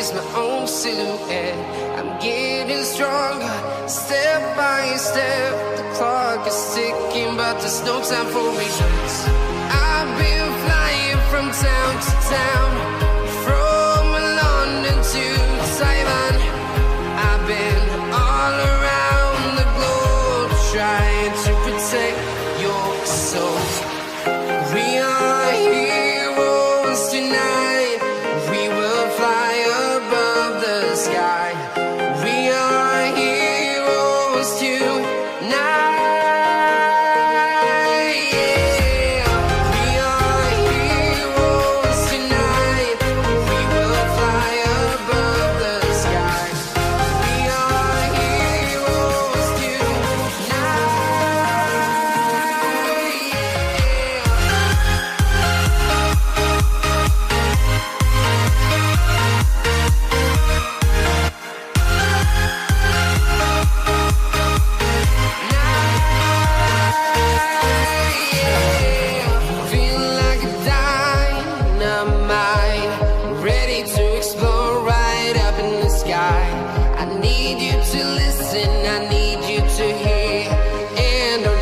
sees my own silhouette. I'm getting stronger, step by step. The clock is ticking, but there's no time for regrets. I've been flying from town to town, from London to Taiwan. I've been all around the globe, trying to protect your soul. We are heroes tonight. We will fly above the sky. We are heroes tonight.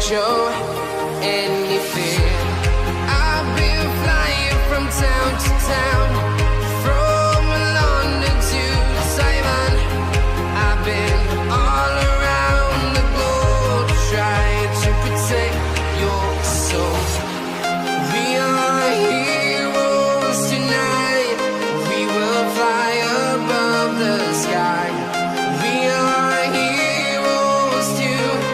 Show any fear. I've been flying from town to town, from London to Taiwan. I've been all around the globe, trying to protect your soul. We are heroes tonight. We will fly above the sky. We are heroes tonight.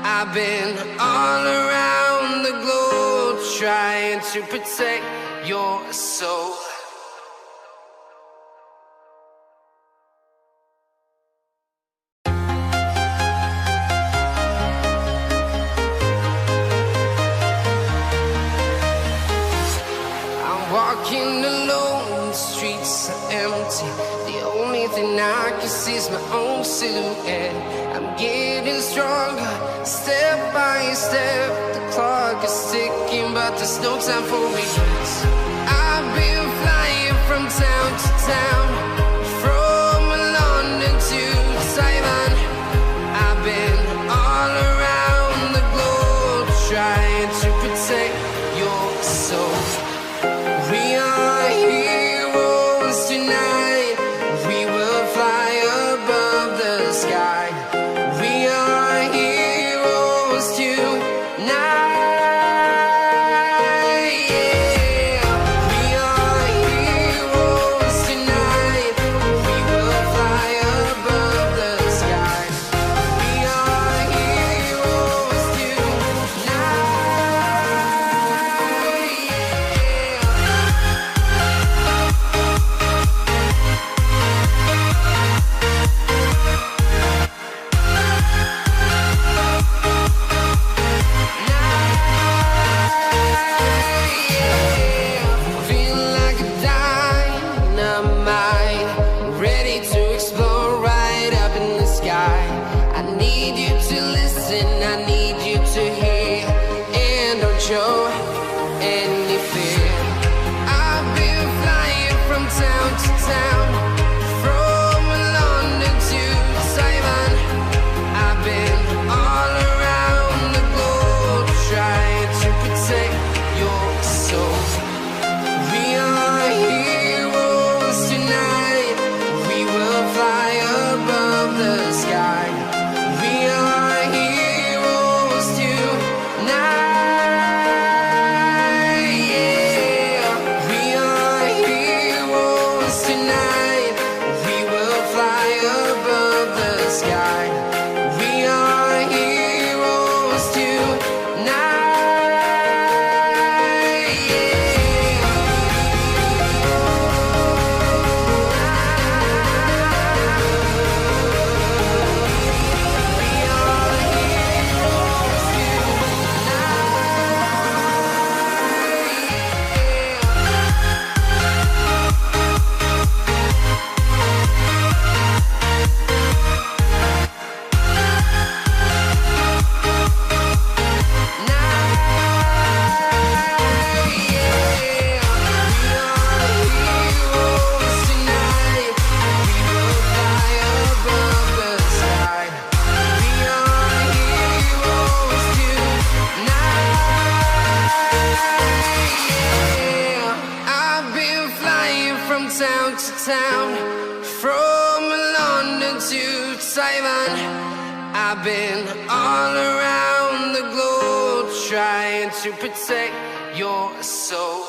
I've been all around the globe, trying to protect your soul. I'm walking alone, the streets are empty. The only thing I can see is my own silhouette. I'm getting stronger, step by step. The clock is ticking, but there's no time for regrets. I've been flying from town to town, from London to Taiwan. I've been all around the globe, trying to protect your soul. We are heroes tonight. We will fly above the sky. We are heroes tonight. We are heroes tonight. We will fly above the sky. We are heroes show any fear. I've been flying from town to town, from London to Taiwan. town, from London to Taiwan. I've been all around the globe trying to protect your soul.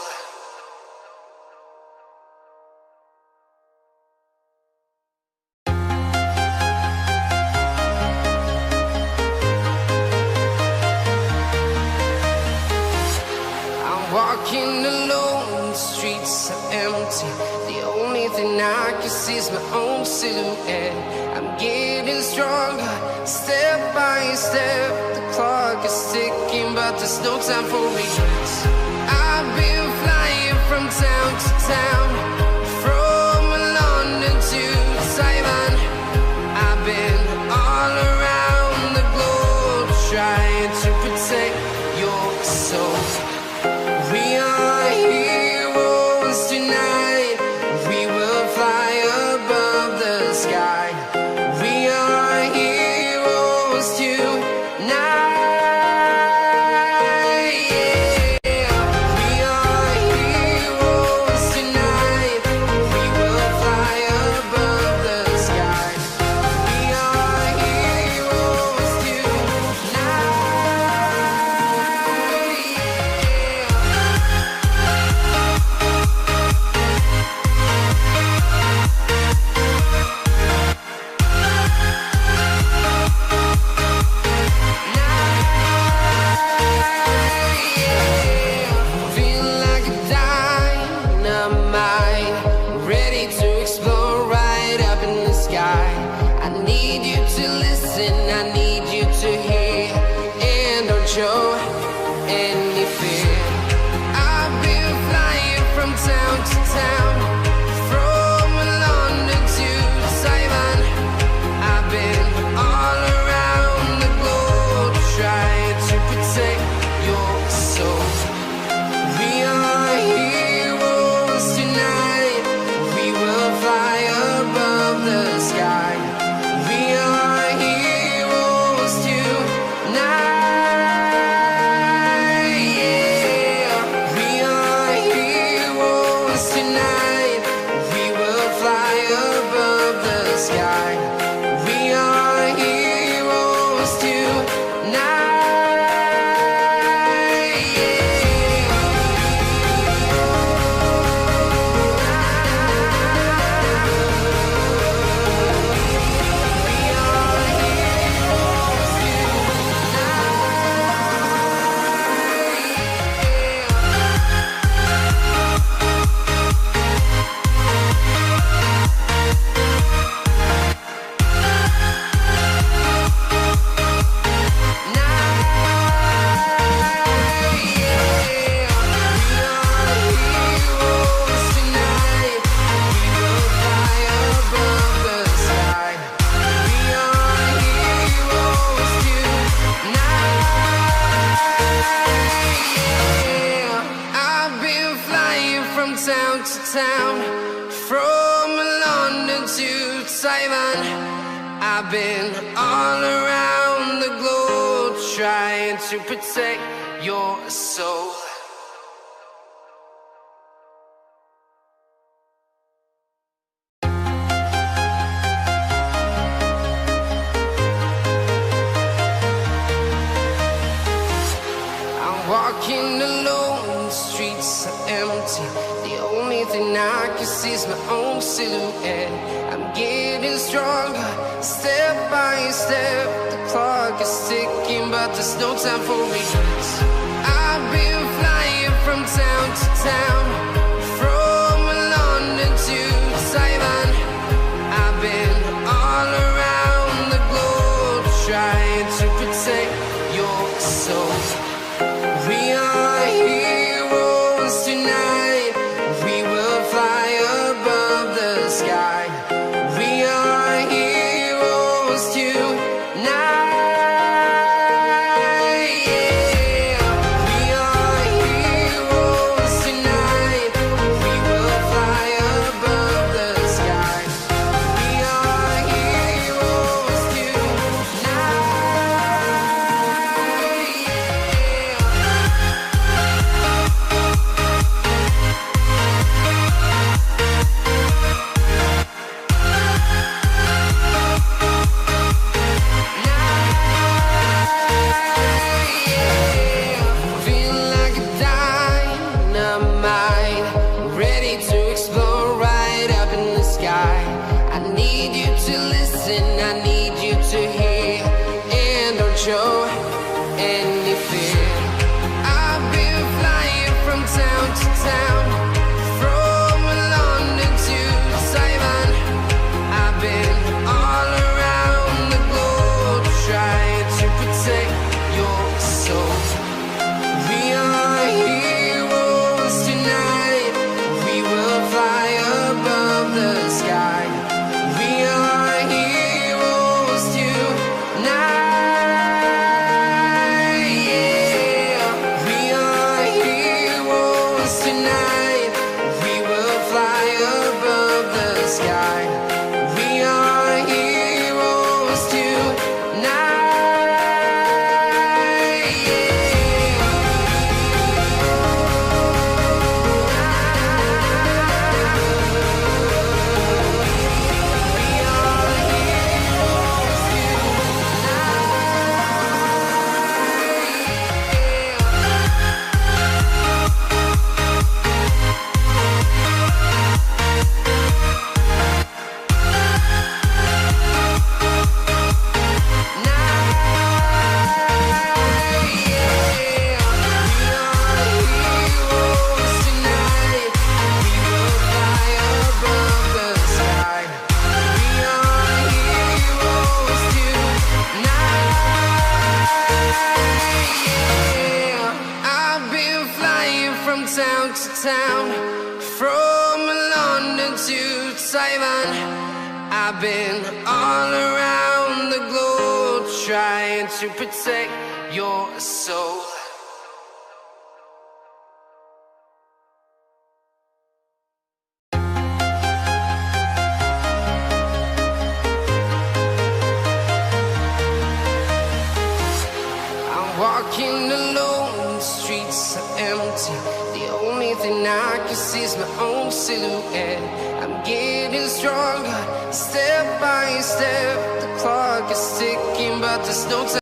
Walking alone, the streets are empty. The only thing I can see is my own silhouette. I'm getting stronger, step by step. The clock is ticking, but there's no time for regrets. I've been flying from town to town, from London to Taiwan. I've been all around the globe trying to protect your soul. We are heroes tonight. We will fly above the sky. We are heroes tonight. Yeah. We are heroes tonight. We will fly above the sky. We are heroes show any fear. I've been flying from town to town, from London to Taiwan. I've been all around the globe trying to protect your soul. We are heroes tonight. We will fly above the sky. We are heroes tonight. Town to town, from London to Taiwan. I've been all around the globe trying to protect your soul. I'm walking alone, the streets are empty. The only thing I can see is my own silhouette. I'm getting stronger, step by step. The clock is ticking, but there's no time for regrets. I've been flying from town to town, from London to Taiwan. I've been all around the globe trying to protect your soul. We are heroes tonight. We will fly above the sky. We are heroes tonight. Yeah. We are heroes tonight. We will fly above the sky. We are heroes tonight. Yeah. show any fear. I've been flying from town to town, from London to Taiwan. I've been all around the globe trying to protect your soul. We are heroes tonight. We will fly above the sky. We are heroes tonight. Yeah. We are heroes tonight. We will fly above the sky. We are heroes tonight. Yeah. Town to town, from London to Taiwan. I've been all around the globe trying to protect your soul. I'm walking alone, the streets are empty. The only thing I can see is my own silhouette. I'm getting stronger, step by step. The clock is ticking, but there's no time.